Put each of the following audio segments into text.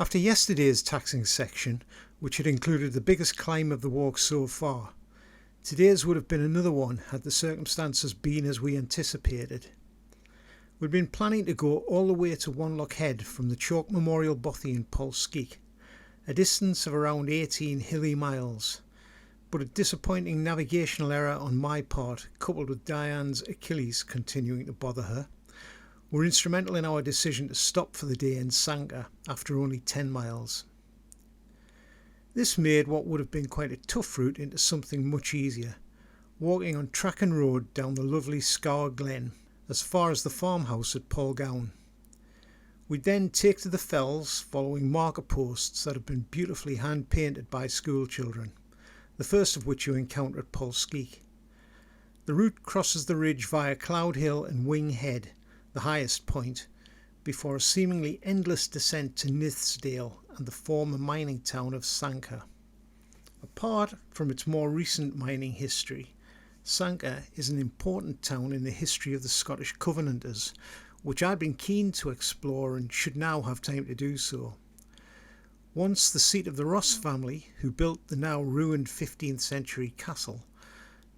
After yesterday's taxing section, which had included the biggest climb of the walk so far, today's would have been another one had the circumstances been as we anticipated. We'd been planning to go all the way to Wanlockhead from the Chalk Memorial Bothy in Polskeoch, a distance of around 18 hilly miles, but a disappointing navigational error on my part, coupled with Diane's Achilles continuing to bother her, were instrumental in our decision to stop for the day in Sanquhar after only 10 miles. This made what would have been quite a tough route into something much easier, walking on track and road down the lovely Scour Glen as far as the farmhouse at Polskeoch. We'd then take to the fells following marker posts that have been beautifully hand painted by school children, the first of which you encounter at Polskeoch. The route crosses the ridge via Cloud Hill and Wing Head, the highest point, before a seemingly endless descent to Nithsdale and the former mining town of Sanquhar. Apart from its more recent mining history, Sanquhar is an important town in the history of the Scottish Covenanters, which I've been keen to explore and should now have time to do so. Once the seat of the Ross family, who built the now ruined 15th century castle,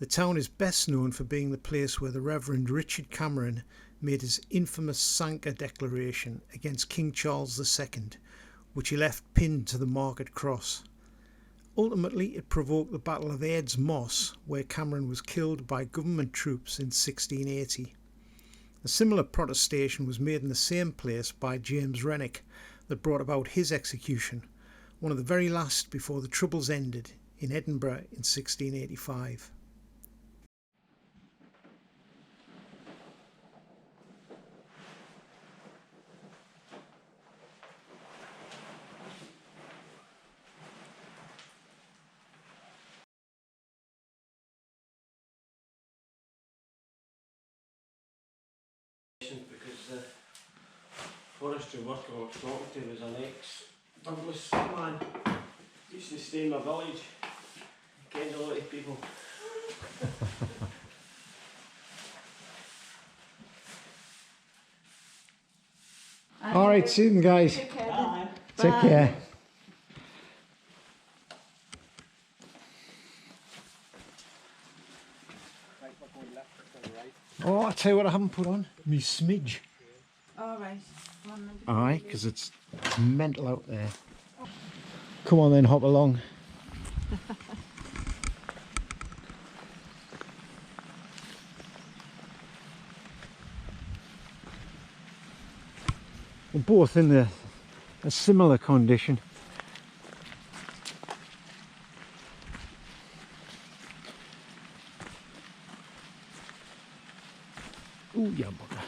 the town is best known for being the place where the Reverend Richard Cameron made his infamous Sanquhar declaration against King Charles II, which he left pinned to the market cross. Ultimately, it provoked the Battle of Aids Moss, where Cameron was killed by government troops in 1680. A similar protestation was made in the same place by James Renwick that brought about his execution, one of the very last before the Troubles ended, in Edinburgh in 1685. Because the forester worker I was talking to was an ex-Douglas man. Used to stay in my village. He kenned a lot of people. Alright, see you guys. Take care. Bye. Take Bye. care. Oh, I'll tell you what I haven't put on. Me smidge. Alright. Aye, because it's mental out there. Come on then, hop along. We're both in a similar condition. Ooh, yeah, bugger.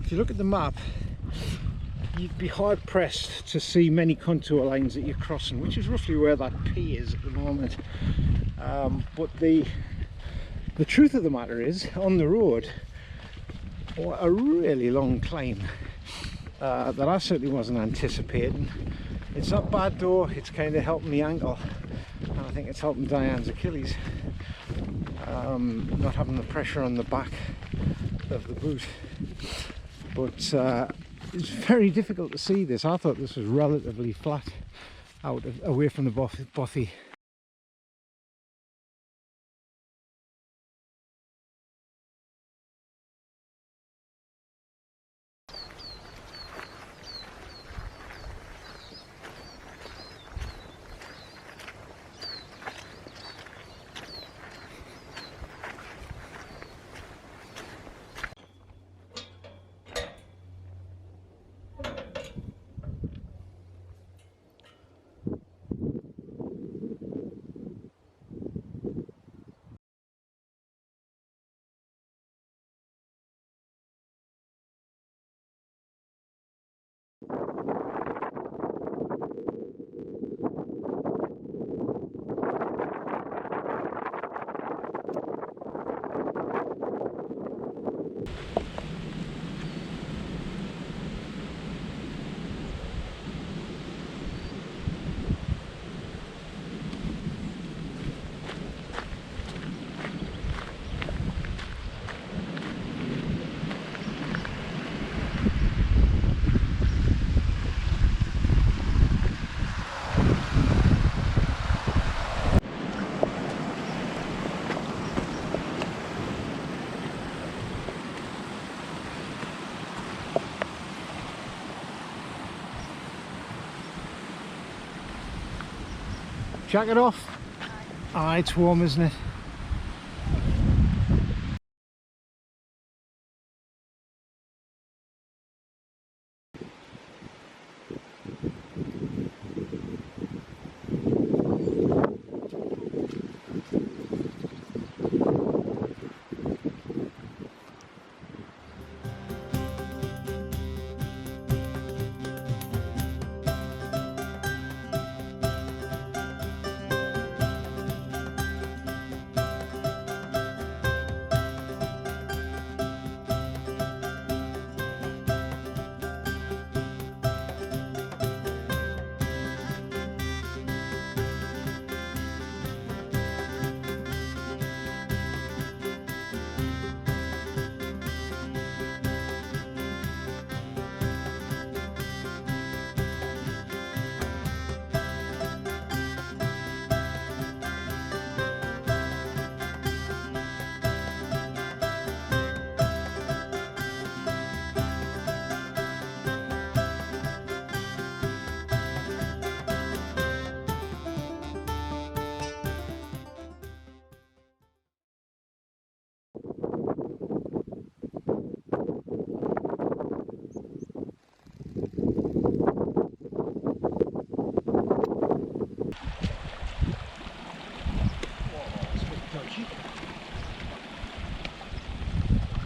If you look at the map, you'd be hard pressed to see many contour lines that you're crossing, which is roughly where that P is at the moment. But the truth of the matter is, on the road, a really long climb that I certainly wasn't anticipating. It's not bad though, it's kind of helping the ankle, and I think it's helping Diane's Achilles, not having the pressure on the back of the boot. But it's very difficult to see this. I thought this was relatively flat away from the Bothy. Jacket off? Ah, it's warm, isn't it?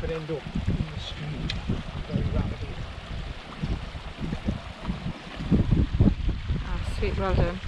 Could end up in the stream very rapidly. Ah, sweet, well done.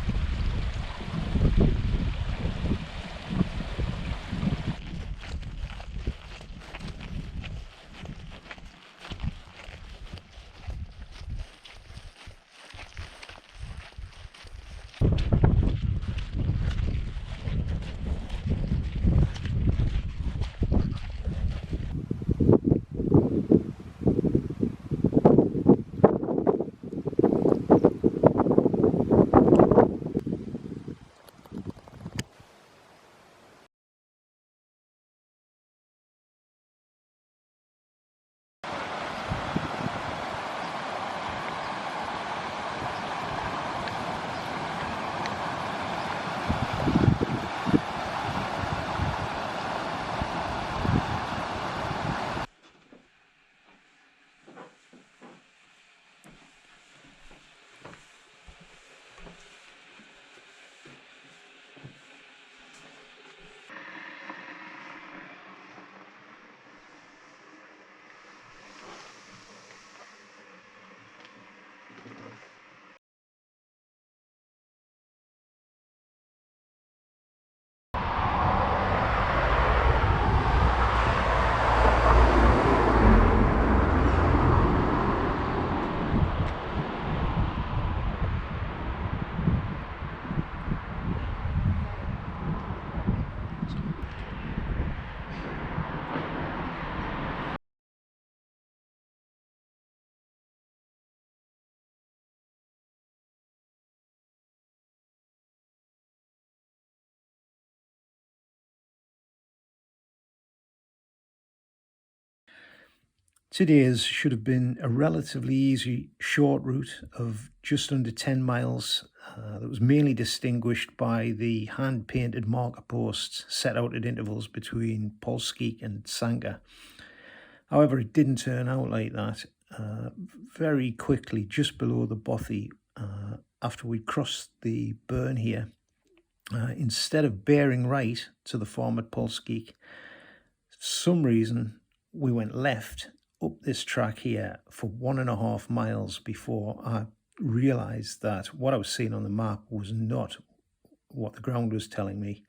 Today's should have been a relatively easy short route of just under 10 miles that was mainly distinguished by the hand-painted marker posts set out at intervals between Polskeoch and Sanquhar. However, it didn't turn out like that. Very quickly, just below the Bothy, after we crossed the burn here, instead of bearing right to the farm at Polskeoch, for some reason we went left up this track here for 1.5 miles before I realised that what I was seeing on the map was not what the ground was telling me.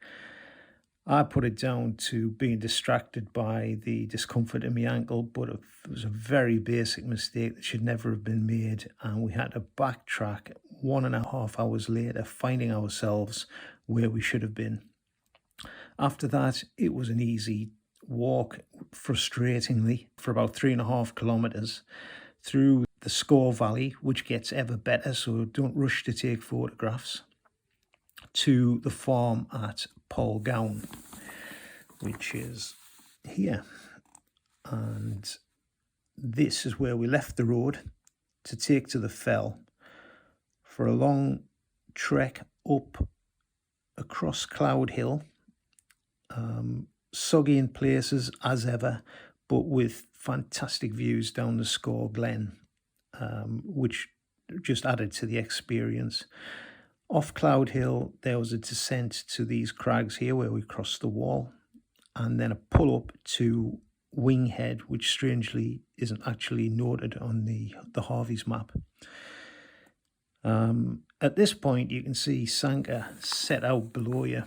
I put it down to being distracted by the discomfort in my ankle, but it was a very basic mistake that should never have been made, and we had to backtrack 1.5 hours later, finding ourselves where we should have been. After that, it was an easy walk, frustratingly, for about 3.5 kilometres through the Score Valley, which gets ever better, so don't rush to take photographs, to the farm at Polskeoch, which is here. And this is where we left the road to take to the fell for a long trek up across Cloud Hill, soggy in places as ever, but with fantastic views down the Score Glen, which just added to the experience. Off Cloud Hill, there was a descent to these crags here where we crossed the wall, and then a pull up to Winghead, which strangely isn't actually noted on the Harvey's map. At this point, you can see Sanquhar set out below you,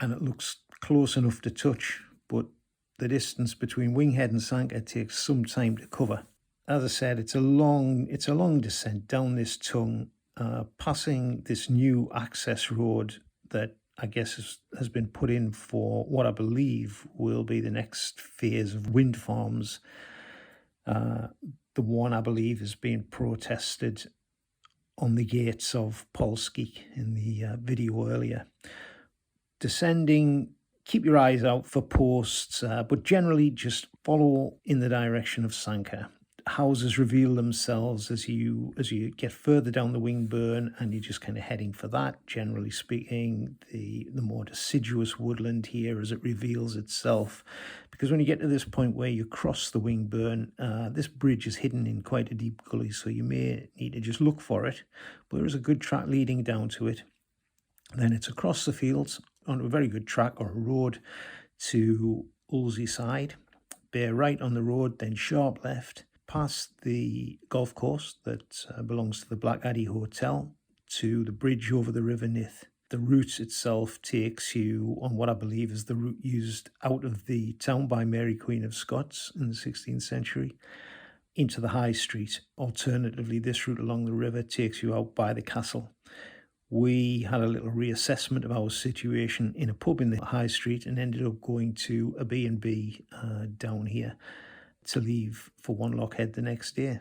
and it looks close enough to touch, but the distance between Winghead and Sanquhar takes some time to cover. As I said, it's a long descent down this tongue, passing this new access road that I guess has been put in for what I believe will be the next phase of wind farms. The one I believe is being protested on the gates of Polskeoch in the video earlier. Descending, keep your eyes out for posts, but generally just follow in the direction of Sanquhar. Houses reveal themselves as you get further down the Wingburn, and you're just kind of heading for that. Generally speaking, the more deciduous woodland here as it reveals itself, because when you get to this point where you cross the Wingburn, this bridge is hidden in quite a deep gully, so you may need to just look for it, but there is a good track leading down to it. Then it's across the fields onto a very good track or a road to Ulsey Side, bear right on the road, then sharp left, past the golf course that belongs to the Blackaddy Hotel, to the bridge over the River Nith. The route itself takes you on what I believe is the route used out of the town by Mary Queen of Scots in the 16th century into the High Street. Alternatively, this route along the river takes you out by the castle. We had a little reassessment of our situation in a pub in the High Street and ended up going to a B&B down here to leave for Wanlockhead the next day.